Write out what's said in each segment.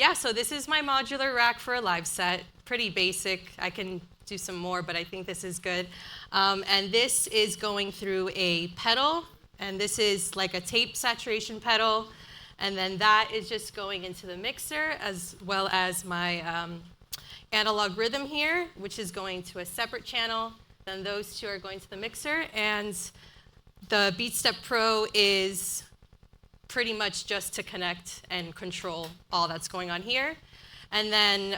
yeah, so this is my modular rack for a live set. Pretty basic. I can do some more, but I think this is good. And this is going through a pedal, and this is like a tape saturation pedal. And then that is just going into the mixer, as well as my analog rhythm here, which is going to a separate channel. Then those two are going to the mixer. And the BeatStep Pro is pretty much just to connect and control all that's going on here. And then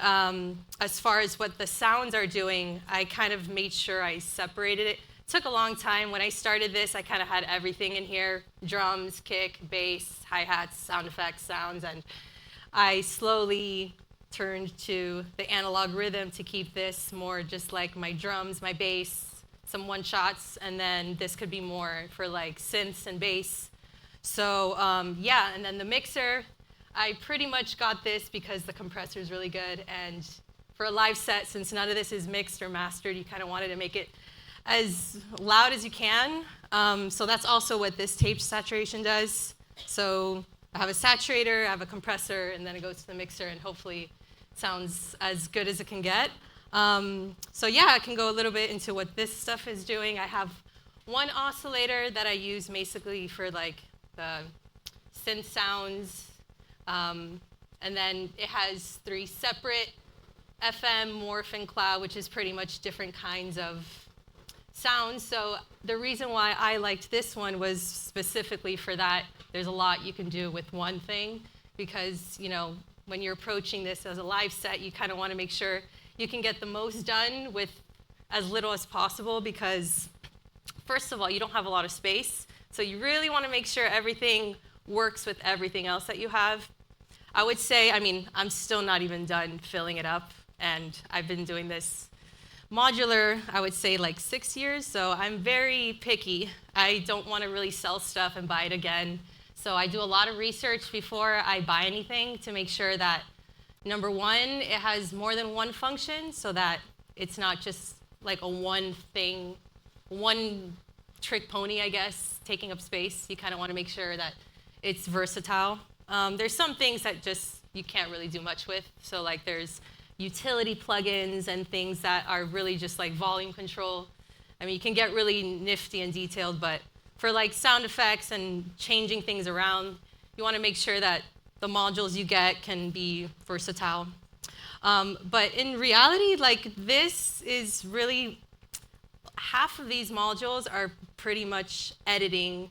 as far as what the sounds are doing, I kind of made sure I separated it. It took a long time. When I started this, I kind of had everything in here: drums, kick, bass, hi-hats, sound effects, sounds. And I slowly turned to the analog rhythm to keep this more just like my drums, my bass, some one-shots, and then this could be more for like synths and bass. So yeah, and then the mixer, I pretty much got this because the compressor is really good. And for a live set, since none of this is mixed or mastered, you kind of wanted to make it as loud as you can. So that's also what this tape saturation does. So I have a saturator, I have a compressor, and then it goes to the mixer, and hopefully it sounds as good as it can get. So yeah, I can go a little bit into what this stuff is doing. I have one oscillator that I use basically for like the synth sounds. And then it has 3 separate FM, morph, and cloud, which is pretty much different kinds of sounds. So the reason why I liked this one was specifically for that. There's a lot you can do with one thing, because when you're approaching this as a live set, you kind of want to make sure you can get the most done with as little as possible, because first of all, you don't have a lot of space. So you really want to make sure everything works with everything else that you have. I would say, I'm still not even done filling it up, and I've been doing this modular, I would say like 6 years, so I'm very picky. I don't want to really sell stuff and buy it again. So I do a lot of research before I buy anything to make sure that, number one, it has more than one function, so that it's not just like a one trick pony, I guess, taking up space. You kind of want to make sure that it's versatile. There's some things that just you can't really do much with. So like there's utility plugins and things that are really just like volume control. You can get really nifty and detailed, but for like sound effects and changing things around, you want to make sure that the modules you get can be versatile. But in reality, like this is really, half of these modules are pretty much editing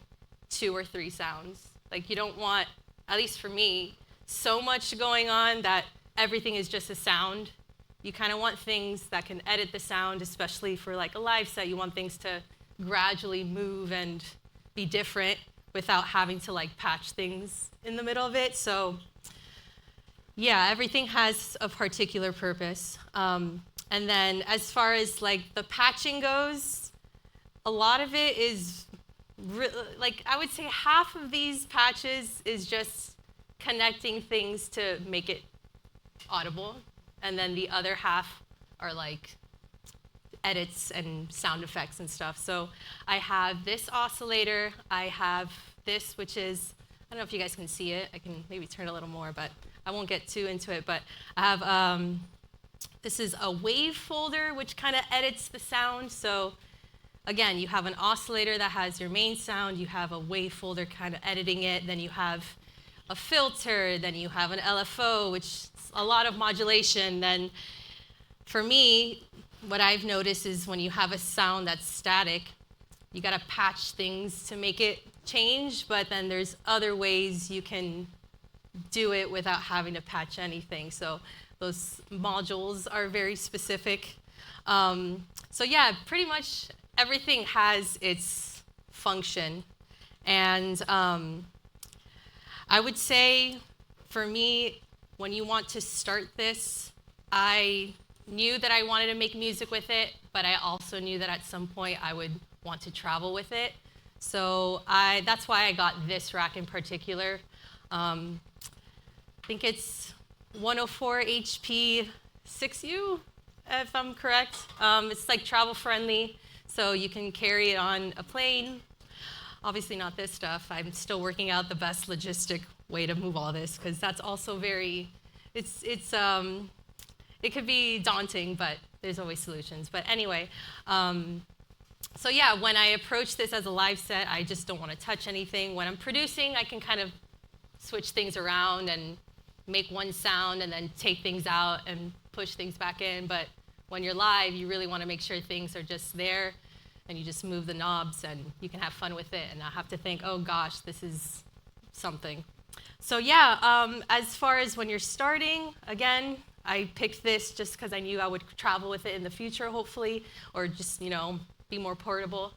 2 or 3 sounds. Like you don't want, at least for me, so much going on that everything is just a sound. You kind of want things that can edit the sound, especially for like a live set. You want things to gradually move and be different without having to like patch things in the middle of it. So yeah, everything has a particular purpose. And then as far as like the patching goes, a lot of it is like I would say half of these patches is just connecting things to make it audible, and then the other half are like edits and sound effects and stuff. So I have this oscillator, I have this, which is, I don't know if you guys can see it, I can maybe turn a little more, but I won't get too into it, but I have, this is a wave folder, which kind of edits the sound. So again, you have an oscillator that has your main sound, you have a wave folder kind of editing it, then you have a filter, then you have an LFO, which is a lot of modulation. Then for me, what I've noticed is when you have a sound that's static, you gotta patch things to make it change, but then there's other ways you can do it without having to patch anything. So those modules are very specific. So yeah, pretty much everything has its function. And I would say, for me, when you want to start this, I knew that I wanted to make music with it, but I also knew that at some point I would want to travel with it. So that's why I got this rack in particular. I think it's 104 HP 6U, if I'm correct. It's like travel friendly, so you can carry it on a plane. Obviously not this stuff. I'm still working out the best logistic way to move all this, because that's also very, it could be daunting, but there's always solutions. But anyway, so yeah, when I approach this as a live set, I just don't want to touch anything. When I'm producing, I can kind of switch things around and make one sound and then take things out and push things back in. But when you're live, you really want to make sure things are just there, and you just move the knobs and you can have fun with it and not have to think, oh gosh, this is something. So yeah, as far as when you're starting, again, I picked this just because I knew I would travel with it in the future, hopefully, or just, be more portable.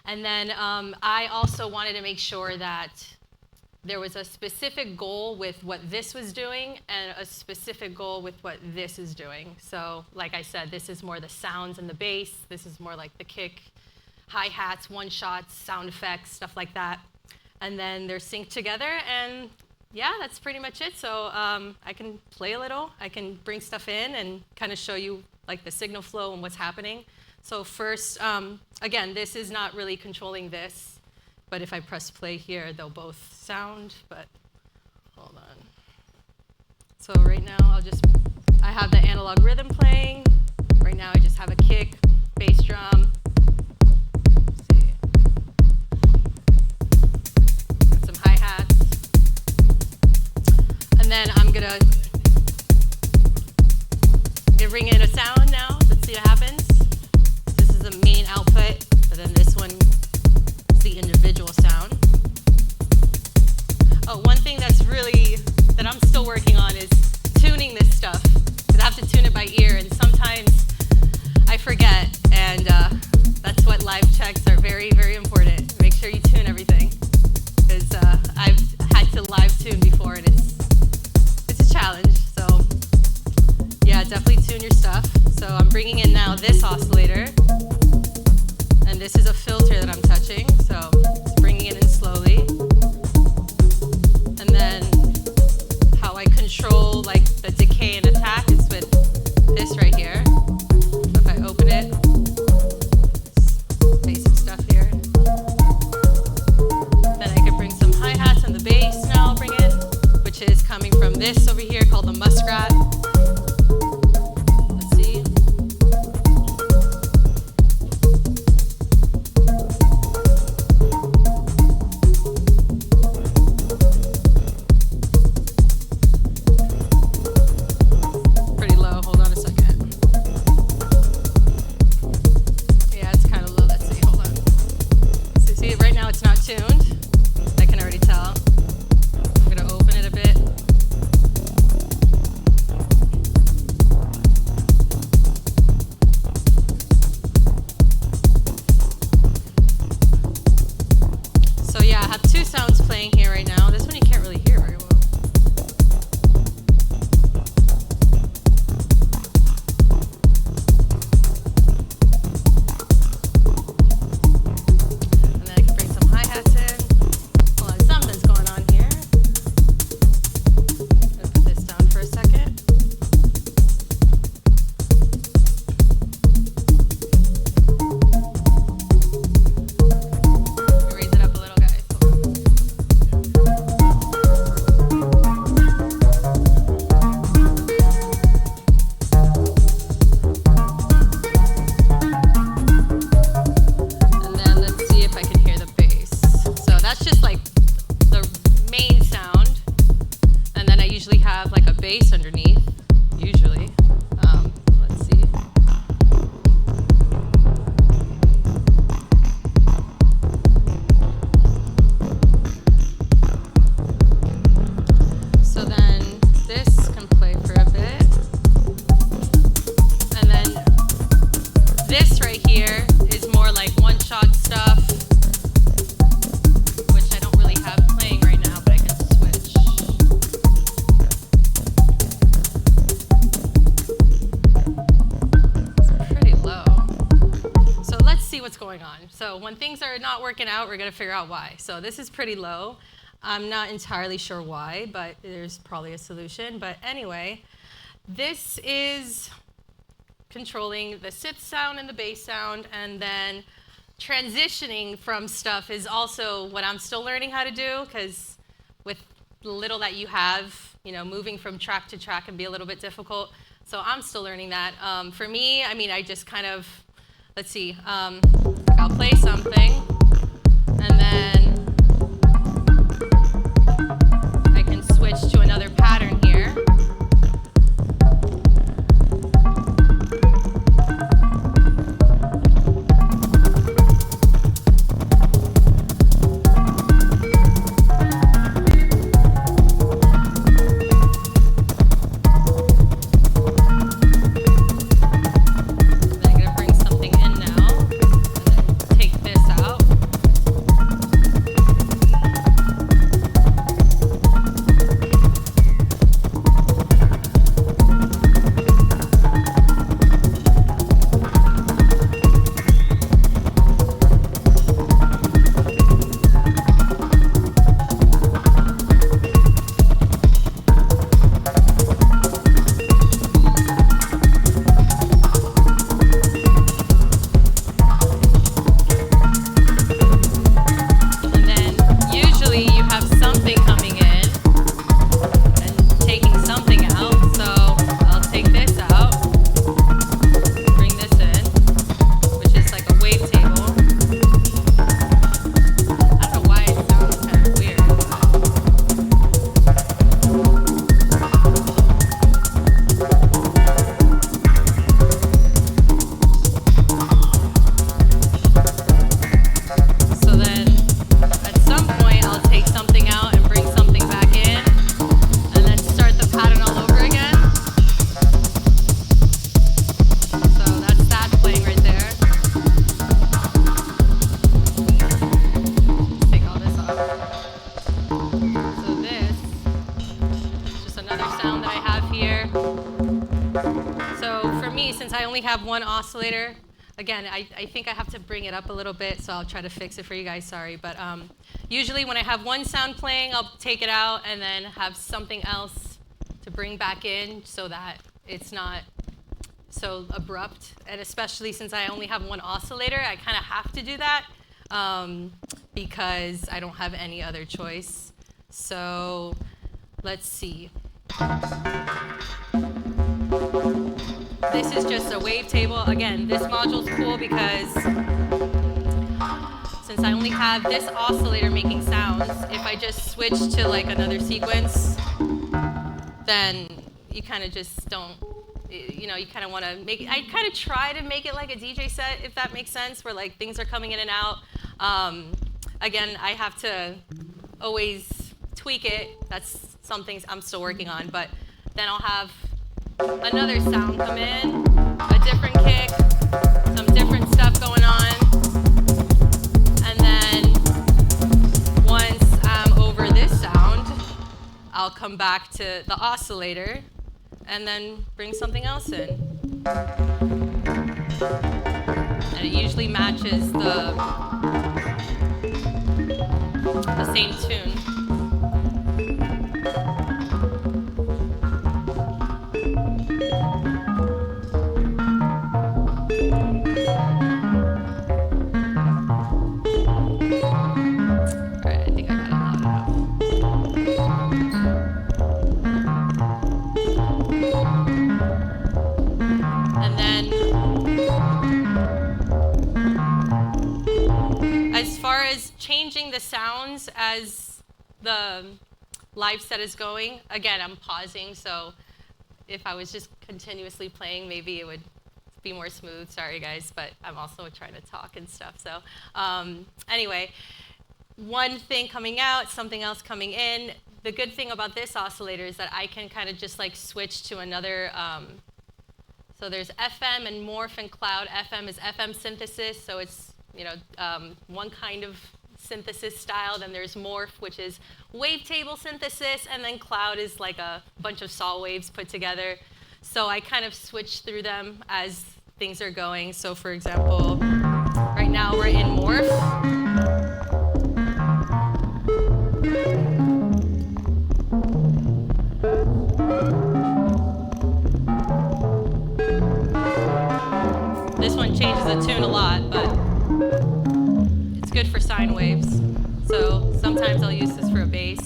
And then I also wanted to make sure that there was a specific goal with what this was doing and a specific goal with what this is doing. So like I said, this is more the sounds and the bass. This is more like the kick, hi-hats, one-shots, sound effects, stuff like that. And then they're synced together, and yeah, that's pretty much it. So I can play a little. I can bring stuff in and kind of show you like the signal flow and what's happening. So first, again, this is not really controlling this, but if I press play here, they'll both sound, but hold on. So right now, I have the analog rhythm playing. Right now, I just have a kick, bass drum. Let's see. Some hi-hats. And then I'm gonna bring in a sound now. Let's see what happens. This is the main output, but then this one is the individual sound. Oh, one thing that I'm still working on is tuning this stuff, because I have to tune it by ear, and sometimes I forget, and that's what live checks are very, very important. Make sure you tune everything, because I've had to live tune before, and it's a challenge. So yeah, definitely tune your stuff. So I'm bringing in now this oscillator, and this is a filter that I'm touching, so just bringing it in slowly. And then how I control like the decay and attack is with this right here. So if I open it, basic stuff here. Then I can bring some hi-hats and the bass now I'll bring in, which is coming from this over here called the muskrat. Let's see. Pretty low, hold on a second. Yeah, it's kind of low, let's see, hold on. So see, right now it's not tuned. I can already tell. I'm gonna open it a bit. So yeah, I have two sounds playing here right now. This one you can't really hear very well. And then I can bring some hi-hats in. Hold on, something's going on here. Let's put this down for a second. Let me raise it up a little, guys. And then let's see if I can hear the bass. So that's just like the main sound. And then I usually have like a bass underneath, usually. Let's see. So then this can play for a bit. And then this right here is more like one-shot stuff, which I don't really have playing right now, but I can switch. It's pretty low. So let's see what's going on. So when things are not working out, we're gonna figure out why. So this is pretty low. I'm not entirely sure why, but there's probably a solution. But anyway, this is controlling the synth sound and the bass sound, and then transitioning from stuff is also what I'm still learning how to do, because with little that you have, moving from track to track can be a little bit difficult. So I'm still learning that. For me, I mean, I just kind of, let's see, I'll play something, and then I can switch to another pattern here. Have one oscillator. Again, I think I have to bring it up a little bit, so I'll try to fix it for you guys, sorry. But usually when I have one sound playing, I'll take it out and then have something else to bring back in so that it's not so abrupt. And especially since I only have one oscillator, I kind of have to do that because I don't have any other choice. So let's see. This is just a wavetable. Again, this module's cool because since I only have this oscillator making sounds, if I just switch to like another sequence, then you kind of just don't, you kind of want to make it, I kind of try to make it like a DJ set, if that makes sense, where like things are coming in and out. Again, I have to always tweak it. That's something I'm still working on, but then I'll have another sound come in, a different kick, some different stuff going on, and then once I'm over this sound, I'll come back to the oscillator and then bring something else in. And it usually matches the same tune. Changing the sounds as the live set is going. Again, I'm pausing, so if I was just continuously playing, maybe it would be more smooth. Sorry, guys, but I'm also trying to talk and stuff. So anyway, one thing coming out, something else coming in. The good thing about this oscillator is that I can kind of just like switch to another. So there's FM and morph and cloud. FM is FM synthesis, so it's one kind of synthesis style. Then there's morph, which is wavetable synthesis, and then cloud is like a bunch of saw waves put together. So I kind of switch through them as things are going. So for example, right now we're in morph. This one changes the tune a lot, but it's good for sine waves. So sometimes I'll use this for a bass.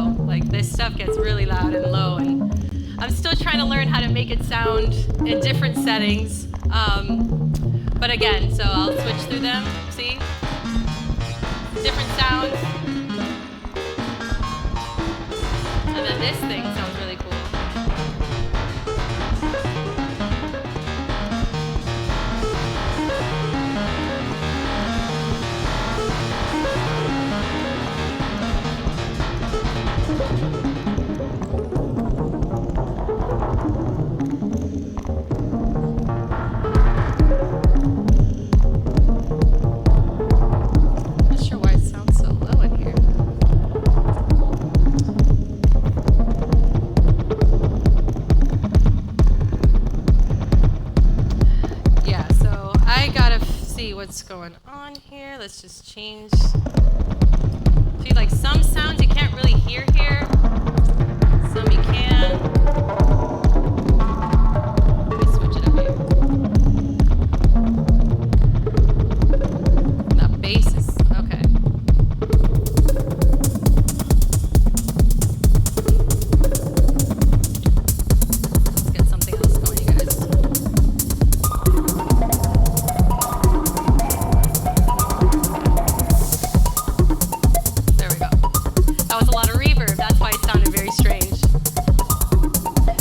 know, like this stuff gets really loud and low, and I'm still trying to learn how to make it sound in different settings. But again, so I'll switch through them, see? Different sounds. And then this thing sounds really cool. Not sure why it sounds so low in here. Yeah, so I gotta see what's going on here. Let's just change. See, like some sounds you can't really hear here. Some you can. Let me switch it up here. That bass is okay. Let's get something else going, you guys. There we go. That was a lot of reverb. That's why it sounded very strange.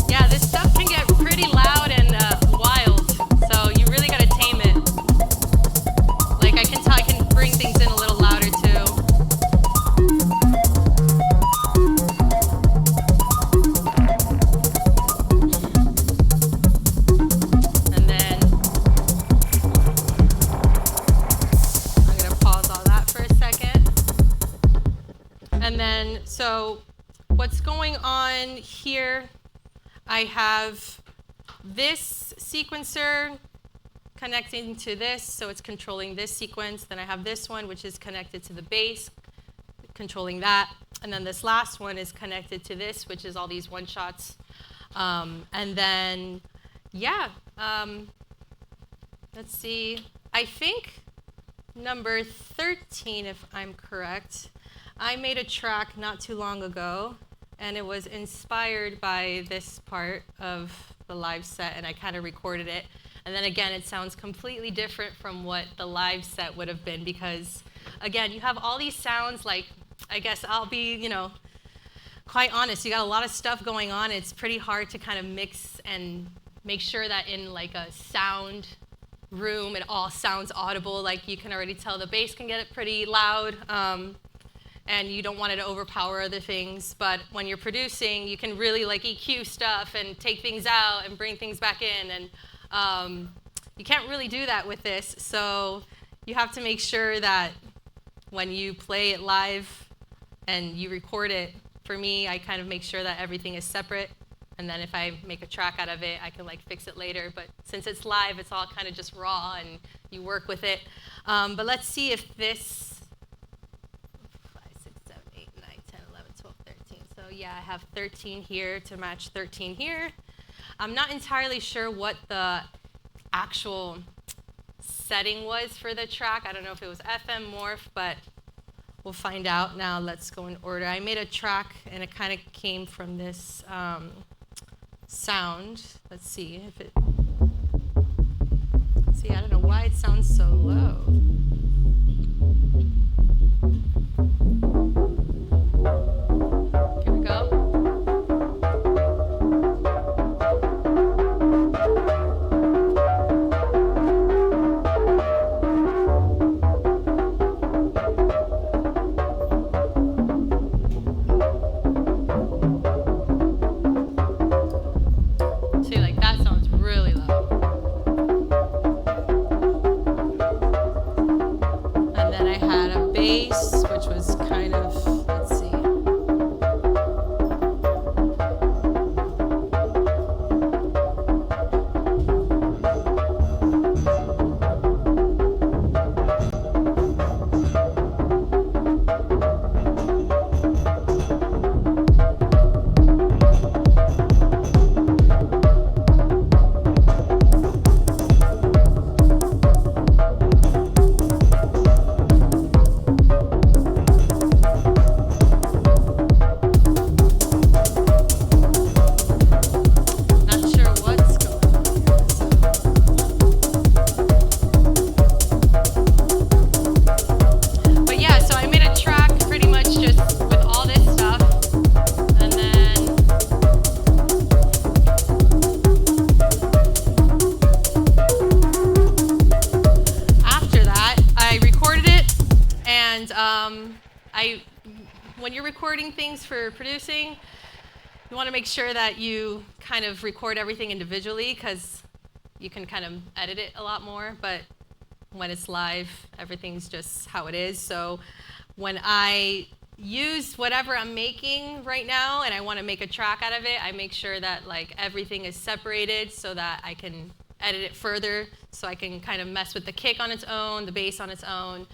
Yeah, this stuff can get pretty loud and wild, so you really gotta tame it. Like I can tell I can bring things in a little louder too. And then I'm gonna pause all that for a second. And then, so what's going on here, I have this sequencer connecting to this, so it's controlling this sequence. Then I have this one, which is connected to the bass, controlling that. And then this last one is connected to this, which is all these one-shots. And then, yeah, let's see. I think number 13, if I'm correct, I made a track not too long ago, and it was inspired by this part of the live set, and I kind of recorded it. And then again, it sounds completely different from what the live set would have been because, again, you have all these sounds, like, I guess I'll be, you know, quite honest, you got a lot of stuff going on. It's pretty hard to kind of mix and make sure that in like a sound room, it all sounds audible. Like you can already tell the bass can get pretty loud. And you don't want it to overpower other things. But when you're producing, you can really like EQ stuff and take things out and bring things back in. And you can't really do that with this. So you have to make sure that when you play it live and you record it, for me, I kind of make sure that everything is separate. And then if I make a track out of it, I can like fix it later. But since it's live, it's all kind of just raw and you work with it. But let's see if this, 13. So yeah, I have 13 here to match 13 here. I'm not entirely sure what the actual setting was for the track. I don't know if it was FM morph, but we'll find out. Now let's go in order. I made a track and it kind of came from this sound. Let's see if it, see, I don't know why it sounds so low. Here we go. See, like that sounds really low. recording things for producing, you want to make sure that you kind of record everything individually because you can kind of edit it a lot more. But when it's live, everything's just how it is. So when I use whatever I'm making right now and I want to make a track out of it, I make sure that like everything is separated so that I can edit it further, so I can kind of mess with the kick on its own, the bass on its own.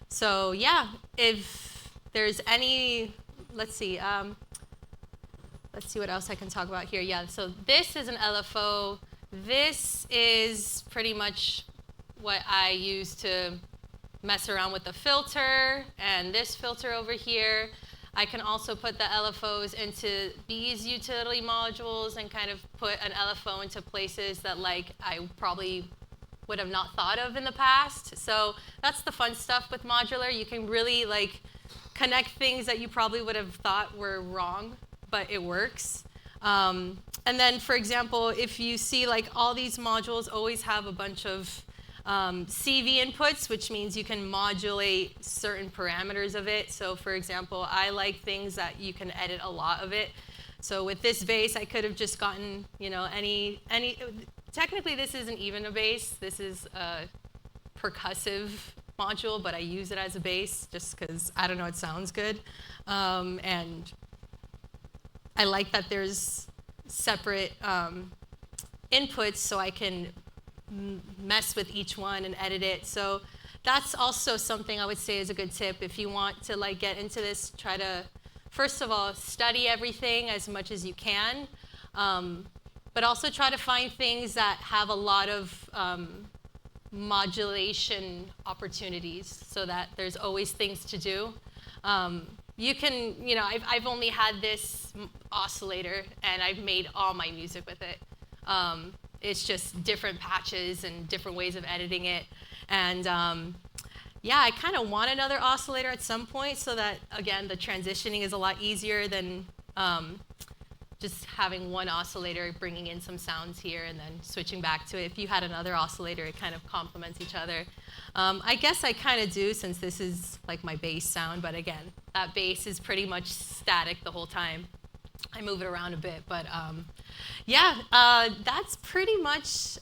So yeah, if there's any, let's see what else I can talk about here. Yeah, so this is an LFO. This is pretty much what I use to mess around with the filter and this filter over here. I can also put the LFOs into these utility modules and kind of put an LFO into places that like I probably would have not thought of in the past. So that's the fun stuff with modular. You can really like connect things that you probably would have thought were wrong, but it works. And then, for example, if you see like all these modules always have a bunch of CV inputs, which means you can modulate certain parameters of it. So for example, I like things that you can edit a lot of it. So with this bass, I could have just gotten, you know, any, technically this isn't even a bass. This is a percussive module, but I use it as a bass just because, I don't know, it sounds good. And I like that there's separate inputs so I can mess with each one and edit it. So that's also something I would say is a good tip. If you want to like get into this, try to, first of all, study everything as much as you can, but also try to find things that have a lot of modulation opportunities so that there's always things to do. You can, you know, I've only had this oscillator and I've made all my music with it. It's just different patches and different ways of editing it. And yeah, I kind of want another oscillator at some point so that, again, the transitioning is a lot easier than just having one oscillator bringing in some sounds here and then switching back to it. If you had another oscillator, it kind of complements each other. I guess I kind of do since this is like my bass sound, but again, that bass is pretty much static the whole time. I move it around a bit, but yeah, that's pretty much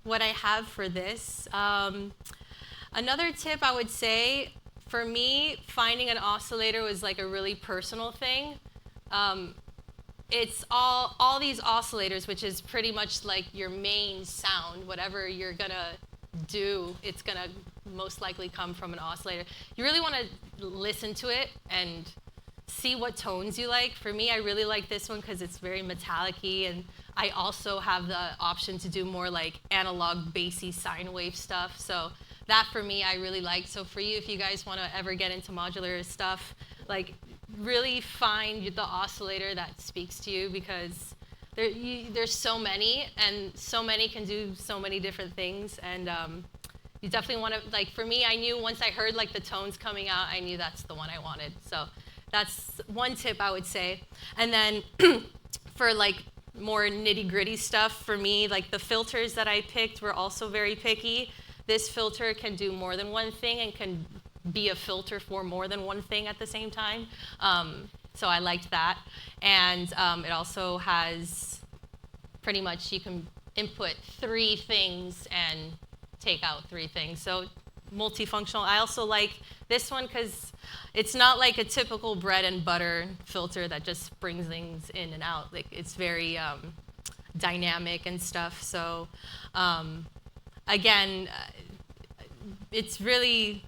what I have for this. Another tip I would say, for me, finding an oscillator was like a really personal thing. It's all these oscillators, which is pretty much like your main sound. Whatever you're gonna do, it's gonna most likely come from an oscillator. You really want to listen to it and see what tones you like. For me, I really like this one because it's very metallic-y, and I also have the option to do more like analog bassy sine wave stuff. So that for me, I really like. So for you, if you guys want to ever get into modular stuff, like really find the oscillator that speaks to you, because there's so many, and so many can do so many different things. And you definitely want to, like for me, I knew once I heard like the tones coming out, I knew that's the one I wanted. So that's one tip I would say. And then for like more nitty gritty stuff, for me, like the filters that I picked were also very picky. This filter can do more than one thing and can be a filter for more than one thing at the same time. So I liked that. And it also has pretty much, you can input 3 things and take out 3 things. So multifunctional. I also like this one because it's not like a typical bread and butter filter that just brings things in and out. Like it's very dynamic and stuff. So again, it's really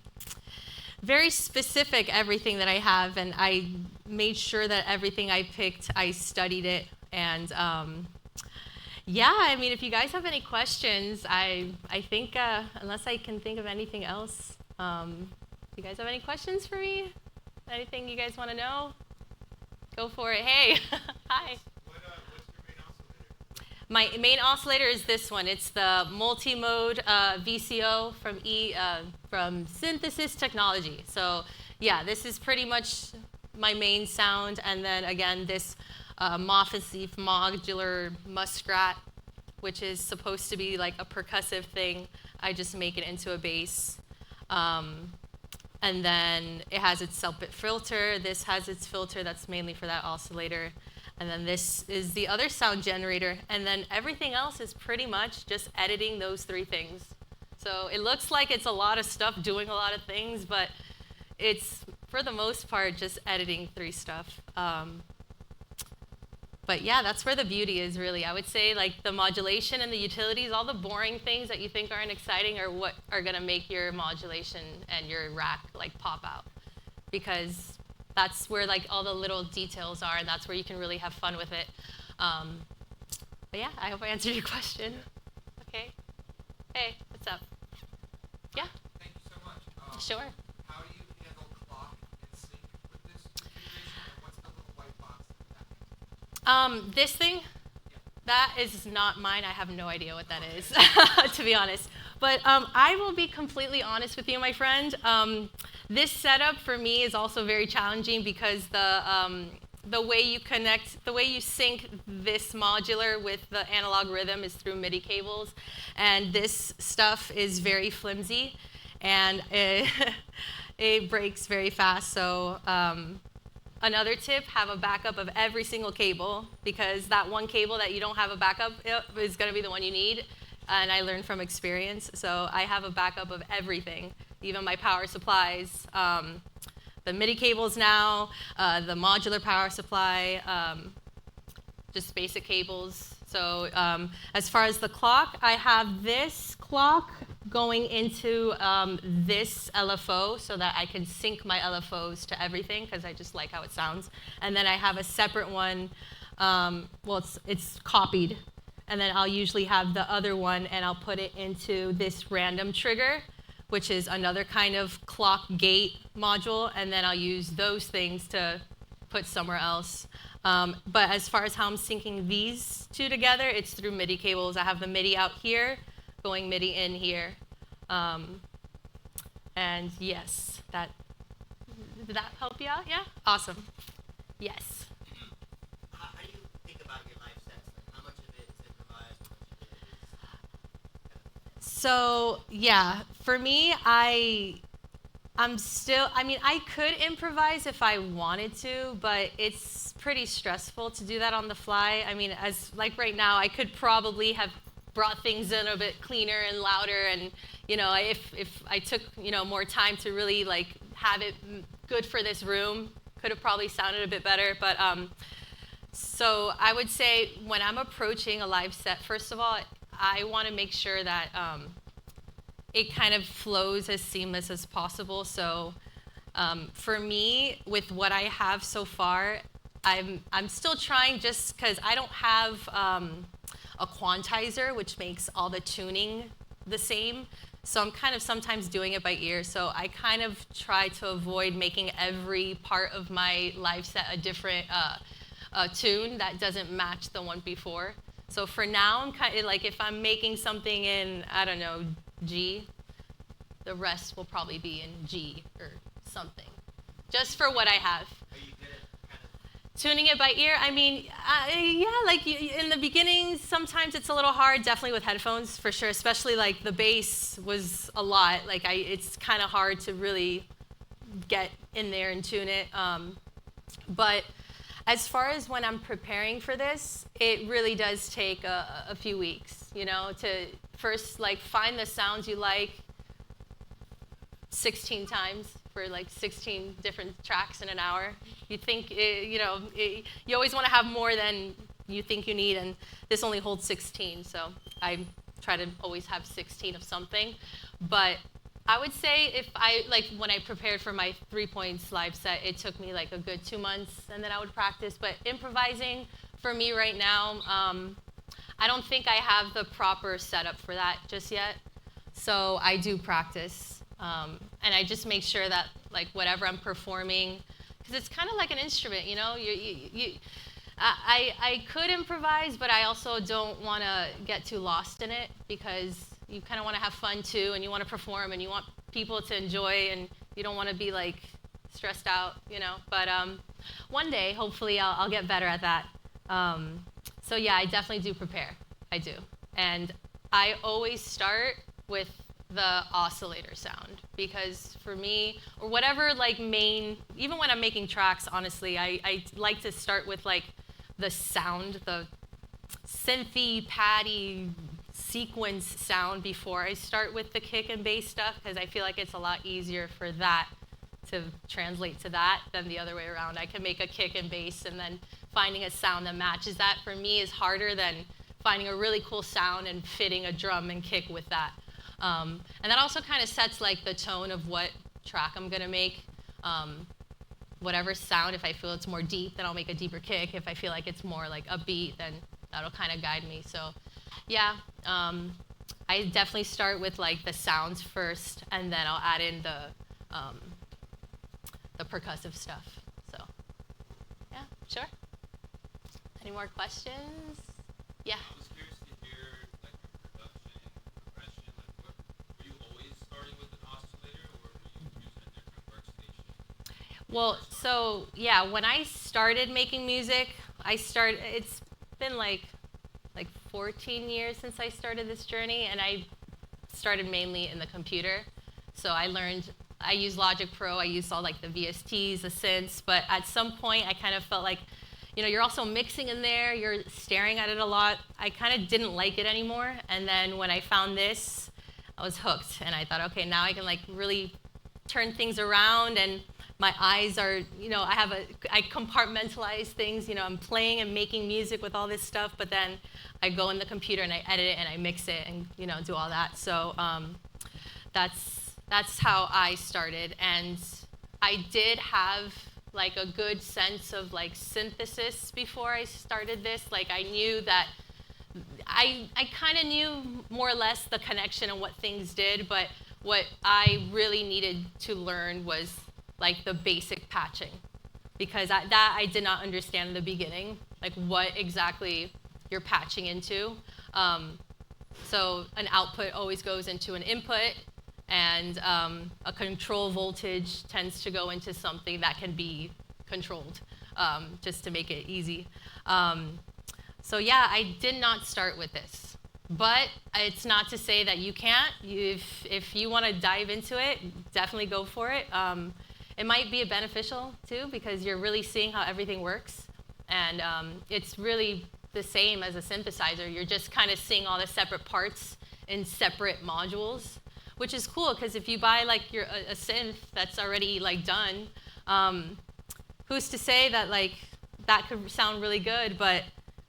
very specific, everything that I have, and I made sure that everything I picked, I studied it. And yeah, I mean, if you guys have any questions, I think, unless I can think of anything else, you guys have any questions for me? Anything you guys want to know? Go for it. Hey, hi. What's your main oscillator? My main oscillator is this one. It's the multi-mode VCO from Synthesis Technology. So yeah, this is pretty much my main sound. And then again, this Moffensief modular muskrat, which is supposed to be like a percussive thing. I just make it into a bass. And then it has its self-bit filter. This has its filter that's mainly for that oscillator. And then this is the other sound generator. And then everything else is pretty much just editing those 3 things. So it looks like it's a lot of stuff doing a lot of things, but it's, for the most part, just editing 3 stuff. But yeah, that's where the beauty is, really. I would say like the modulation and the utilities, all the boring things that you think aren't exciting are what are going to make your modulation and your rack like pop out. Because that's where like all the little details are, and that's where you can really have fun with it. But yeah, I hope I answered your question. Okay. Hey, what's up? Yeah? Thank you so much. Sure. How do you handle clock and sync with this configuration, and what's the little white box that This thing, Yeah. that is not mine. I have no idea what that is, to be honest. But I will be completely honest with you, my friend. This setup for me is also very challenging because the way you connect, the way you sync this modular with the analog rhythm is through MIDI cables. And this stuff is very flimsy, and it breaks very fast. So another tip, have a backup of every single cable, because that one cable that you don't have a backup is going to be the one you need. And I learned from experience. So I have a backup of everything, even my power supplies, the MIDI cables now, the modular power supply, just basic cables. So as far as the clock, I have this clock going into this LFO so that I can sync my LFOs to everything, because I just like how it sounds. And then I have a separate one, well, it's copied. And then I'll usually have the other one, and I'll put it into this random trigger, which is another kind of clock gate module. And then I'll use those things to put somewhere else. But as far as how I'm syncing these 2 together, it's through MIDI cables. I have the MIDI out here, going MIDI in here. And yes, did that help you out? Yeah? Awesome. Yes. How do you think about your live sets? Like, how much of it is improvised? How much of it is So yeah, for me, I'm still, I mean, I could improvise if I wanted to, but it's pretty stressful to do that on the fly. I mean, as like right now, I could probably have brought things in a bit cleaner and louder, and you know, if I took, you know, more time to really like have it good for this room, could have probably sounded a bit better. But so I would say when I'm approaching a live set, first of all, I want to make sure that it kind of flows as seamless as possible. So for me, with what I have so far, I'm still trying, just because I don't have a quantizer, which makes all the tuning the same. So I'm kind of sometimes doing it by ear. So I kind of try to avoid making every part of my live set a different tune that doesn't match the one before. So for now, I'm kind of like, if I'm making something in, I don't know, G, the rest will probably be in G or something, just for what I have. Are you good at kind of Tuning it by ear, I mean, yeah, like in the beginning, sometimes it's a little hard, definitely with headphones, for sure, especially like the bass was a lot. Like it's kind of hard to really get in there and tune it. But as far as when I'm preparing for this, it really does take a few weeks, you know, to first like find the sounds you like 16 times for like 16 different tracks in an hour. You think, you know, you always want to have more than you think you need, and this only holds 16, so I try to always have 16 of something. But I would say if like when I prepared for my 3-Points live set, it took me like a good 2 months, and then I would practice. But improvising for me right now, I don't think I have the proper setup for that just yet. So I do practice, and I just make sure that like whatever I'm performing, because it's kind of like an instrument, you know. I could improvise, but I also don't want to get too lost in it, because you kind of want to have fun too, and you want to perform, and you want people to enjoy, and you don't want to be like stressed out, you know. But one day, hopefully, I'll get better at that. So yeah, I definitely do prepare. I do, and I always start with the oscillator sound, because for me, or whatever like main, even when I'm making tracks, honestly, I like to start with like the sound, the synthy, patty, sequence sound before I start with the kick and bass stuff, because I feel like it's a lot easier for that to translate to that than the other way around. I can make a kick and bass, and then finding a sound that matches that for me is harder than finding a really cool sound and fitting a drum and kick with that. And that also kind of sets like the tone of what track I'm gonna make. Whatever sound, if I feel it's more deep, then I'll make a deeper kick. If I feel like it's more like upbeat, then that'll kind of guide me. So yeah, I definitely start with like the sounds first, and then I'll add in the percussive stuff. So yeah, sure. Any more questions? Yeah. I was curious to hear like your production progression. Like, were you always starting with an oscillator, or were you using a different workstation? Well, so yeah, when I started making music, it's been like 14 years since I started this journey, and I started mainly in the computer. So I used Logic Pro, I used all like the VSTs, the synths, but at some point I kind of felt like, you're also mixing in there, you're staring at it a lot. I kind of didn't like it anymore, and then when I found this, I was hooked, and I thought, okay, now I can like really turn things around, and my eyes are, I compartmentalize things, I'm playing and making music with all this stuff, but then I go in the computer and I edit it and I mix it and, do all that. So that's how I started. And I did have like a good sense of like synthesis before I started this. Like I knew that, I kind of knew more or less the connection and what things did, but what I really needed to learn was like the basic patching, because that I did not understand in the beginning, like what exactly you're patching into. So an output always goes into an input, and a control voltage tends to go into something that can be controlled, just to make it easy. So yeah, I did not start with this. But it's not to say that you can't. If you want to dive into it, definitely go for it. It might be beneficial too, because you're really seeing how everything works. And it's really the same as a synthesizer. You're just kind of seeing all the separate parts in separate modules, which is cool, because if you buy like a synth that's already like done, who's to say that like that could sound really good, but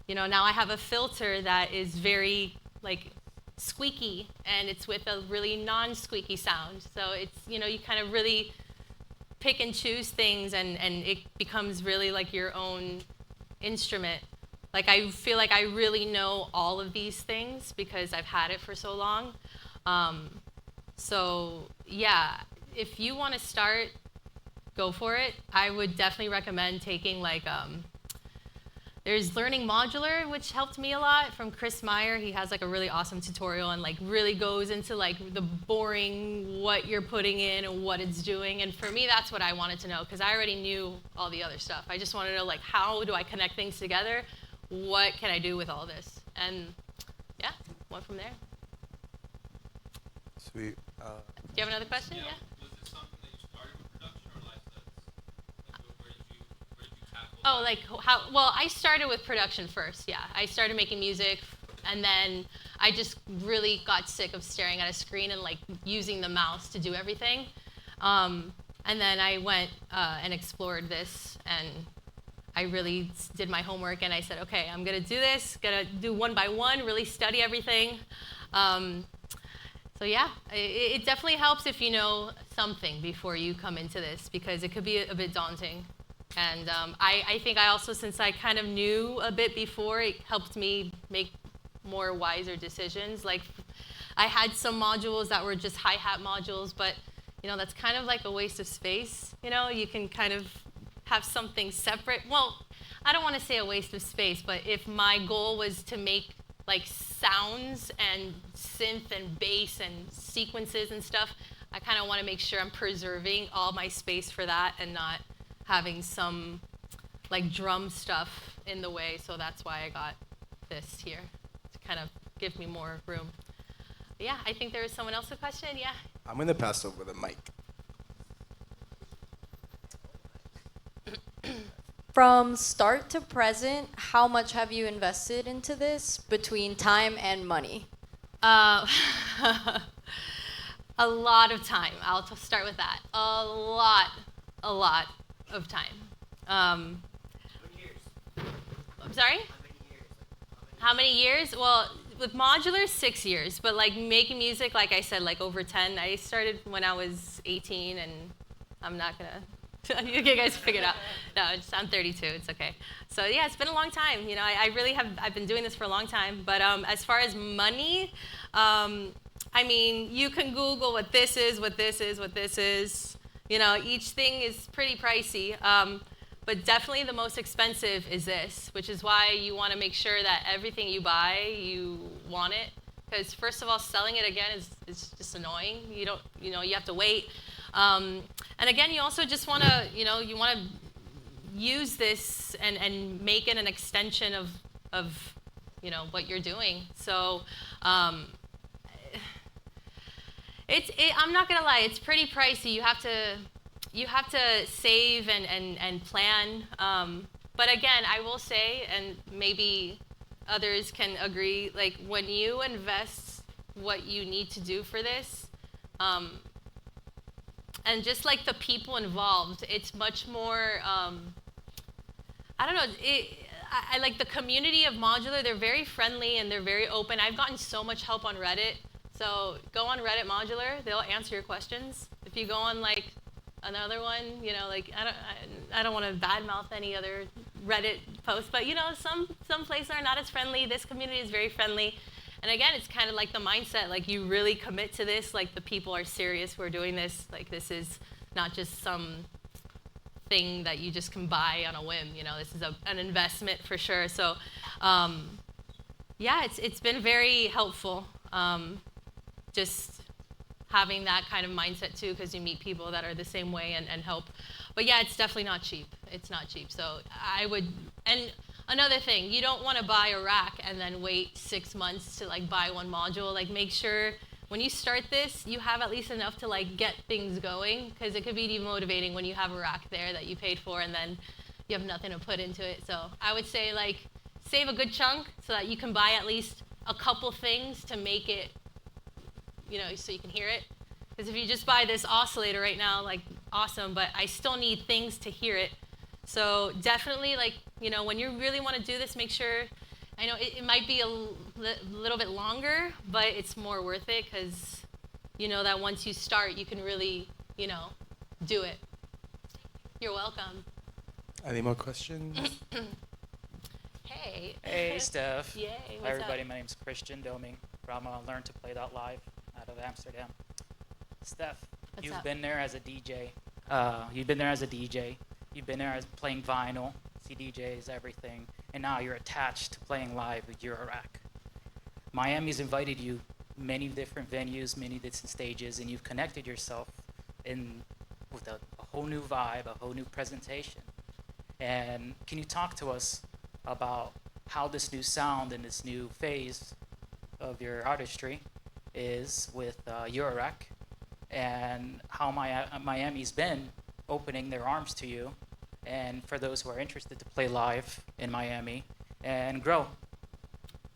now I have a filter that is very like squeaky, and it's with a really non-squeaky sound. So it's, you kind of really pick and choose things, and it becomes really like your own instrument. Like I feel like I really know all of these things because I've had it for so long. So yeah, if you want to start, go for it. I would definitely recommend taking like, there's Learning Modular, which helped me a lot, from Chris Meyer. He has like a really awesome tutorial and like really goes into like the boring, what you're putting in and what it's doing. And for me, that's what I wanted to know, because I already knew all the other stuff. I just wanted to know like, how do I connect things together? What can I do with all this? And yeah, went from there. Sweet. Do you have another question? Yeah. Was this something that you started with production or live sets? Like, where did you tackle? Oh, like how? Well, I started with production first. Yeah, I started making music, and then I just really got sick of staring at a screen and like using the mouse to do everything. And then I went and explored this, and I really did my homework, and I said, okay, I'm gonna do this, gonna do one by one, really study everything. So yeah, it definitely helps if you know something before you come into this, because it could be a bit daunting. And I think I also, since I kind of knew a bit before, it helped me make more wiser decisions. Like I had some modules that were just hi-hat modules, but that's kind of like a waste of space. You can kind of have something separate. Well, I don't want to say a waste of space, but if my goal was to make like sounds and synth and bass and sequences and stuff, I kind of want to make sure I'm preserving all my space for that and not having some like drum stuff in the way. So that's why I got this here, to kind of give me more room. Yeah, I think there was someone else with a question. Yeah. I'm going to pass over the mic. From start to present, how much have you invested into this between time and money? A lot of time. I'll start with that. A lot of time. How many years? I'm sorry? How many years? How many years? Well, with modular, 6 years. But like making music, like I said, like over 10. I started when I was 18, and I'm not gonna. You guys figure it out. No, I'm 32. It's okay. So yeah, it's been a long time. You know, I really have. I've been doing this for a long time. But as far as money, I mean, you can Google what this is, what this is, what this is. You know, each thing is pretty pricey. But definitely the most expensive is this, which is why you want to make sure that everything you buy, you want it. Because first of all, selling it again is just annoying. You don't, you have to wait. And again, you also just want to, you want to use this and make it an extension of what you're doing. So I'm not gonna lie, it's pretty pricey. You have to save and plan. But again, I will say, and maybe others can agree, like when you invest what you need to do for this, and just like the people involved, it's much more, I don't know, I like the community of modular. They're very friendly and they're very open. I've gotten so much help on Reddit. So go on Reddit modular, they'll answer your questions. If you go on like another one, like I don't want to badmouth any other Reddit post, but some places are not as friendly. This community is very friendly. And again, it's kind of like the mindset, like you really commit to this, like the people are serious who are doing this, like this is not just some thing that you just can buy on a whim, this is an investment for sure. So yeah, it's been very helpful, just having that kind of mindset too, because you meet people that are the same way and help. But yeah, it's definitely not cheap. It's not cheap. So I would, and another thing, you don't want to buy a rack and then wait 6 months to like buy one module. Like make sure when you start this, you have at least enough to like get things going, because it could be demotivating when you have a rack there that you paid for and then you have nothing to put into it. So I would say like save a good chunk so that you can buy at least a couple things to make it, so you can hear it. Because if you just buy this oscillator right now, like awesome, but I still need things to hear it. So definitely, like, when you really want to do this, make sure, I know it might be a little bit longer, but it's more worth it because you know that once you start, you can really, do it. You're welcome. Any more questions? Hey. Hey, Steph. Yay, Hi, what's everybody. up? My name's Christian Doming from Learn to Play Live out of Amsterdam. Steph, What's you've up? been there as a DJ. You've been there as playing vinyl, CDJs, everything, and now you're attached to playing live with Eurorack. Miami's invited you many different venues, many different stages, and you've connected yourself with a whole new vibe, a whole new presentation. And can you talk to us about how this new sound and this new phase of your artistry is with Eurorack, and how Miami's been opening their arms to you, and for those who are interested to play live in Miami and grow?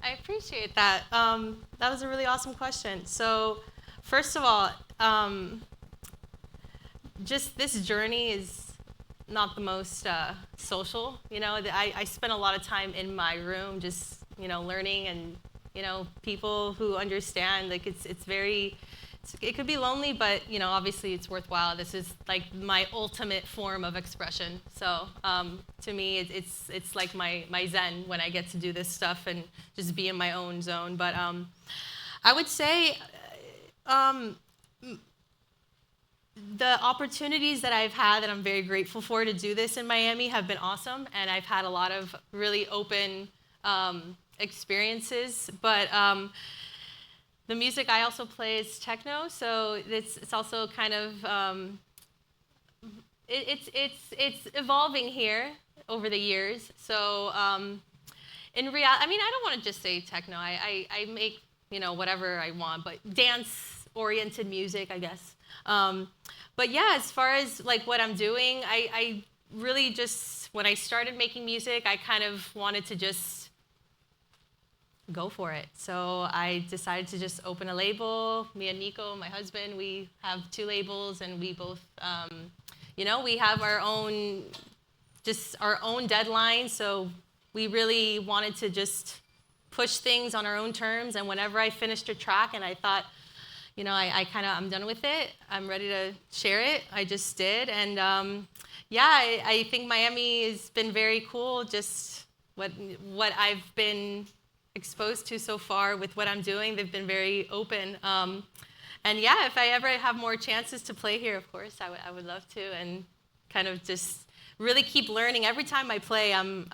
I appreciate that. That was a really awesome question. So, first of all, just this journey is not the most social. I spend a lot of time in my room just, learning and, people who understand. Like it could be lonely, but, obviously it's worthwhile. This is like my ultimate form of expression. So to me, it's like my zen when I get to do this stuff and just be in my own zone. But I would say the opportunities that I've had that I'm very grateful for to do this in Miami have been awesome. And I've had a lot of really open experiences. But the music I also play is techno, so it's also kind of it's evolving here over the years. So in reality, I mean, I don't want to just say techno. I make whatever I want, but dance-oriented music, I guess. But yeah, as far as like what I'm doing, I really just, when I started making music, I kind of wanted to just go for it. So I decided to just open a label. Me and Nico, my husband, we have 2 labels, and we both, we have our own deadline. So we really wanted to just push things on our own terms. And whenever I finished a track and I thought, I'm done with it, I'm ready to share it, I just did. And I think Miami has been very cool, just what I've been exposed to so far with what I'm doing. They've been very open. And yeah, if I ever have more chances to play here, of course, I would love to, and kind of just really keep learning. Every time I play, I'm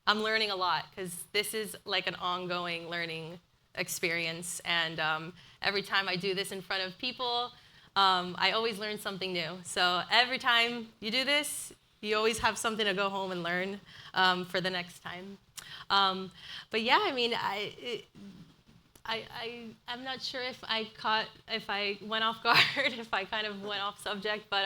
learning a lot, because this is like an ongoing learning experience. And every time I do this in front of people, I always learn something new. So every time you do this, you always have something to go home and learn for the next time. But yeah, I mean, I'm not sure if I went off guard, if I kind of went off subject, but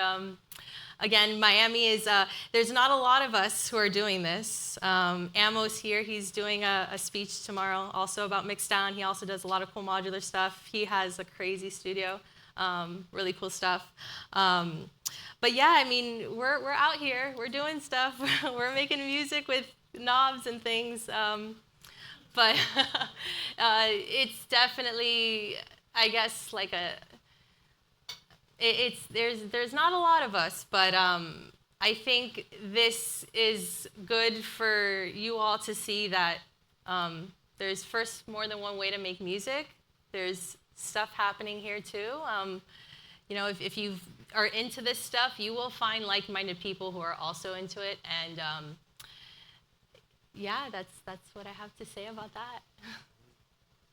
again, Miami is, there's not a lot of us who are doing this. Amo's here, he's doing a speech tomorrow also about Mixdown. He also does a lot of cool modular stuff. He has a crazy studio, really cool stuff. But yeah, I mean, we're out here, we're doing stuff, we're making music with knobs and things. But it's definitely, I guess, like there's not a lot of us, but I think this is good for you all to see that there's first more than one way to make music. There's stuff happening here too. If you are into this stuff, you will find like-minded people who are also into it, and yeah, that's what I have to say about that.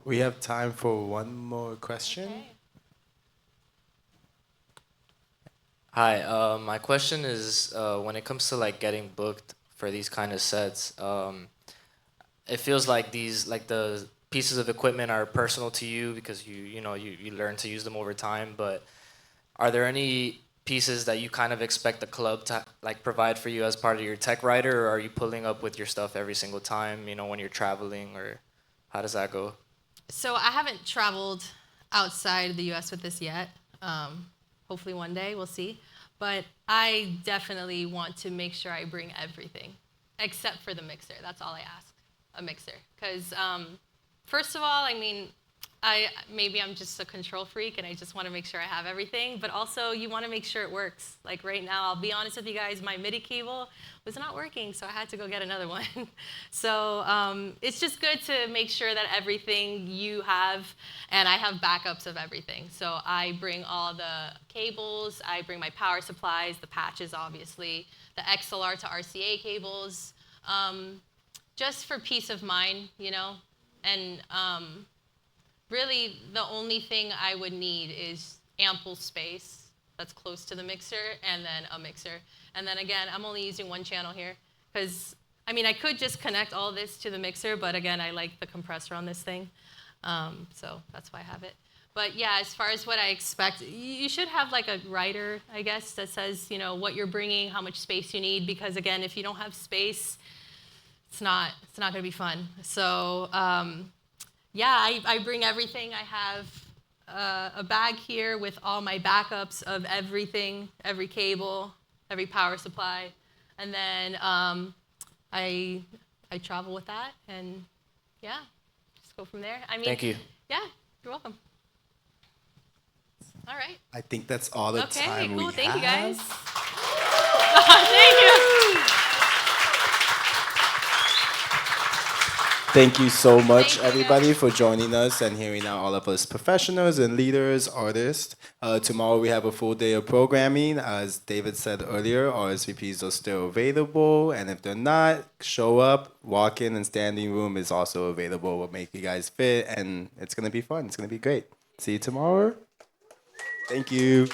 We have time for one more question. Okay. Hi, my question is when it comes to like getting booked for these kind of sets, it feels like the pieces of equipment are personal to you because you learn to use them over time. But are there any pieces that you kind of expect the club to like provide for you as part of your tech rider, or are you pulling up with your stuff every single time, when you're traveling, or how does that go? So I haven't traveled outside the U.S. with this yet. Hopefully one day, we'll see. But I definitely want to make sure I bring everything, except for the mixer. That's all I ask, a mixer. Because first of all, I mean, maybe I'm just a control freak and I just want to make sure I have everything, but also you want to make sure it works. Like right now, I'll be honest with you guys, my MIDI cable was not working, so I had to go get another one. So it's just good to make sure that everything you have, and I have backups of everything. So I bring all the cables, I bring my power supplies, the patches obviously, the XLR to RCA cables, just for peace of mind, and really, the only thing I would need is ample space that's close to the mixer, and then a mixer. And then again, I'm only using one channel here, because, I mean, I could just connect all this to the mixer, but again, I like the compressor on this thing. So that's why I have it. But yeah, as far as what I expect, you should have like a rider, I guess, that says, what you're bringing, how much space you need, because again, if you don't have space, it's not going to be fun. So, yeah, I bring everything. I have a bag here with all my backups of everything, every cable, every power supply, and then I travel with that, and yeah, just go from there. I mean, Thank you. Yeah, you're welcome. All right. I think that's all the time we have. Okay, cool. Thank you, guys. Thank you. Thank you so much, Thank you, everybody, guys. for joining us and hearing out all of us professionals and leaders, artists. Tomorrow we have a full day of programming. As David said earlier, RSVPs are still available. And if they're not, show up. Walk-in and standing room is also available. We'll make you guys fit, and it's going to be fun. It's going to be great. See you tomorrow. Thank you.